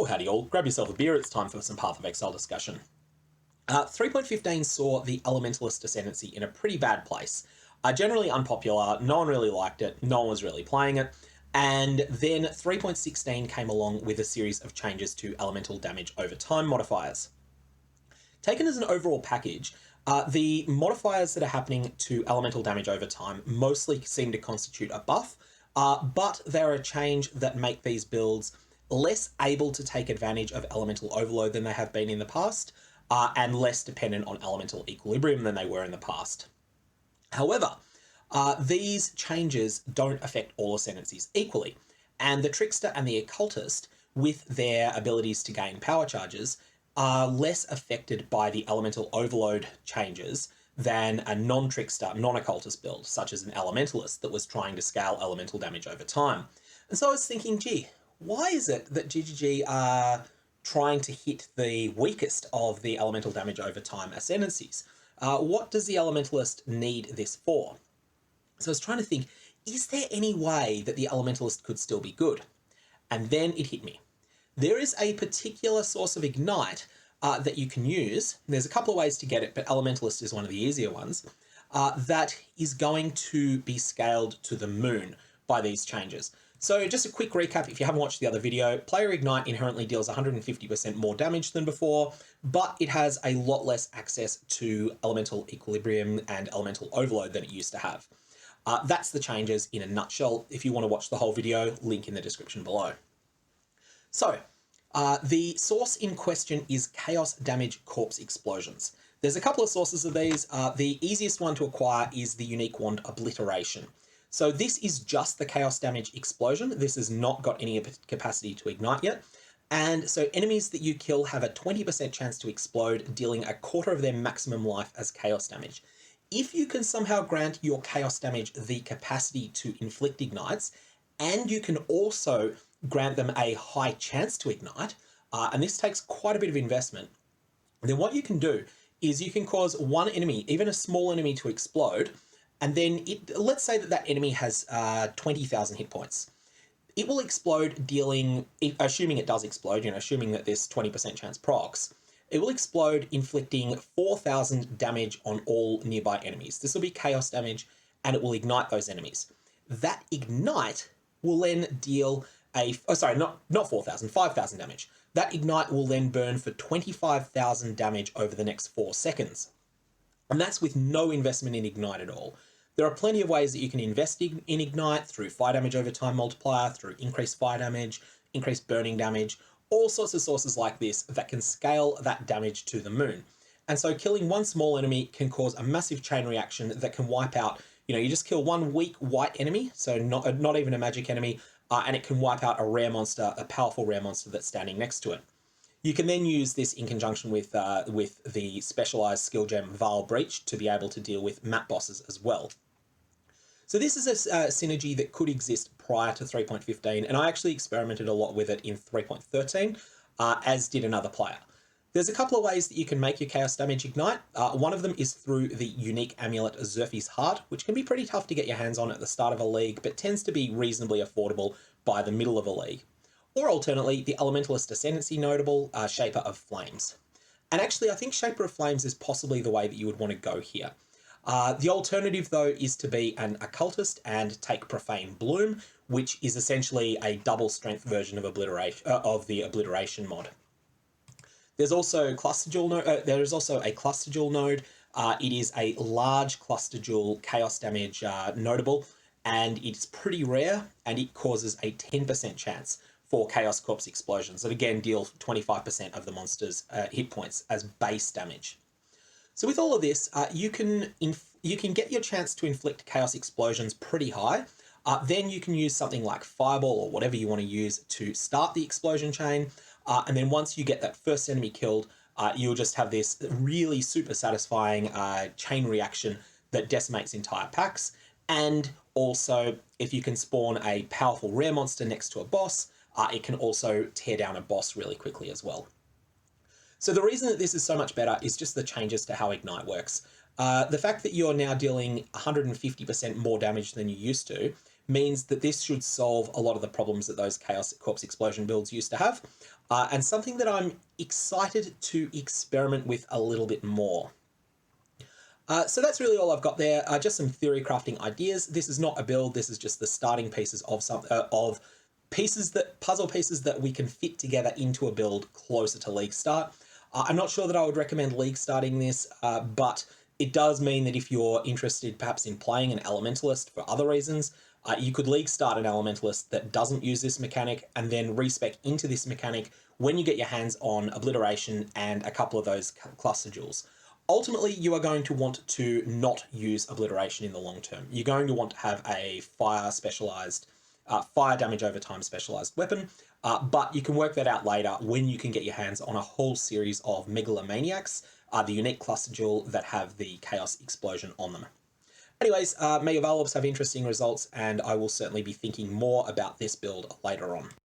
Oh, howdy all. Grab yourself a beer, it's time for some Path of Exile discussion. 3.15 saw the Elementalist Ascendancy in a pretty bad place. Generally unpopular, no one really liked it, no one was really playing it, and then 3.16 came along with a series of changes to elemental damage over time modifiers. Taken as an overall package, the modifiers that are happening to elemental damage over time mostly seem to constitute a buff, but they're a change that make these builds less able to take advantage of elemental overload than they have been in the past, and less dependent on elemental equilibrium than they were in the past. However, these changes don't affect all ascendancies equally, and the Trickster and the Occultist, with their abilities to gain power charges, are less affected by the elemental overload changes than a non-Trickster, non-Occultist build, such as an Elementalist that was trying to scale elemental damage over time. And so I was thinking, gee, why is it that GGG are trying to hit the weakest of the elemental damage over time ascendancies? What does the Elementalist need this for? So I was trying to think, is there any way that the Elementalist could still be good? And then it hit me. There is a particular source of Ignite that you can use. There's a couple of ways to get it, but Elementalist is one of the easier ones, that is going to be scaled to the moon by these changes. So just a quick recap, if you haven't watched the other video, Player Ignite inherently deals 150% more damage than before, but it has a lot less access to elemental equilibrium and elemental overload than it used to have. That's the changes in a nutshell. If you want to watch the whole video, link in the description below. So, the source in question is Chaos Damage Corpse Explosions. There's a couple of sources of these. The easiest one to acquire is the unique wand Obliteration. So this is just the Chaos Damage Explosion. This has not got any capacity to ignite yet. And so enemies that you kill have a 20% chance to explode, dealing a quarter of their maximum life as Chaos Damage. If you can somehow grant your Chaos Damage the capacity to inflict ignites, and you can also grant them a high chance to ignite, and this takes quite a bit of investment, then what you can do is you can cause one enemy, even a small enemy, to explode, and then let's say that that enemy has 20,000 hit points. It will explode dealing, assuming it does explode, assuming that this 20% chance procs, it will explode inflicting 4,000 damage on all nearby enemies. This will be chaos damage, and it will ignite those enemies. That ignite will then deal not 4,000, 5,000 damage. That ignite will then burn for 25,000 damage over the next 4 seconds. And that's with no investment in ignite at all. There are plenty of ways that you can invest in ignite, through fire damage over time multiplier, through increased fire damage, increased burning damage, all sorts of sources like this that can scale that damage to the moon. And so killing one small enemy can cause a massive chain reaction that can wipe out, you just kill one weak white enemy, so not even a magic enemy, and it can wipe out a rare monster, a powerful rare monster that's standing next to it. You can then use this in conjunction with the specialized skill gem Vile Breach to be able to deal with map bosses as well. So this is a synergy that could exist prior to 3.15, and I actually experimented a lot with it in 3.13, as did another player. There's a couple of ways that you can make your Chaos Damage ignite. One of them is through the unique amulet Zerfi's Heart, which can be pretty tough to get your hands on at the start of a league, but tends to be reasonably affordable by the middle of a league. Or alternately, the Elementalist Ascendancy notable, Shaper of Flames. And actually, I think Shaper of Flames is possibly the way that you would want to go here. The alternative, though, is to be an Occultist and take Profane Bloom, which is essentially a double strength version of the Obliteration mod. There's also Cluster Jewel there is also a Cluster Jewel node. It is a large Cluster Jewel Chaos Damage notable, and it's pretty rare, and it causes a 10% chance for Chaos Corpse Explosions that again deal 25% of the monster's hit points as base damage. So with all of this, you can get your chance to inflict Chaos Explosions pretty high. Then you can use something like Fireball or whatever you want to use to start the explosion chain. And then once you get that first enemy killed, you'll just have this really super satisfying chain reaction that decimates entire packs. And also, if you can spawn a powerful rare monster next to a boss, it can also tear down a boss really quickly as well. So the reason that this is so much better is just the changes to how Ignite works. The fact that you're now dealing 150% more damage than you used to means that this should solve a lot of the problems that those Chaos Corpse Explosion builds used to have, and something that I'm excited to experiment with a little bit more. So that's really all I've got there. Just some theory crafting ideas. This is not a build. This is just the starting pieces of puzzle pieces that we can fit together into a build closer to League Start. I'm not sure that I would recommend League starting this, but it does mean that if you're interested perhaps in playing an Elementalist for other reasons, you could League start an Elementalist that doesn't use this mechanic and then respec into this mechanic when you get your hands on Obliteration and a couple of those cluster jewels. Ultimately, you are going to want to not use Obliteration in the long term. You're going to want to have a fire damage over time specialized weapon, but you can work that out later when you can get your hands on a whole series of Megalomaniacs, the unique cluster jewel that have the Chaos Explosion on them. Anyways, may your Valorps have interesting results, and I will certainly be thinking more about this build later on.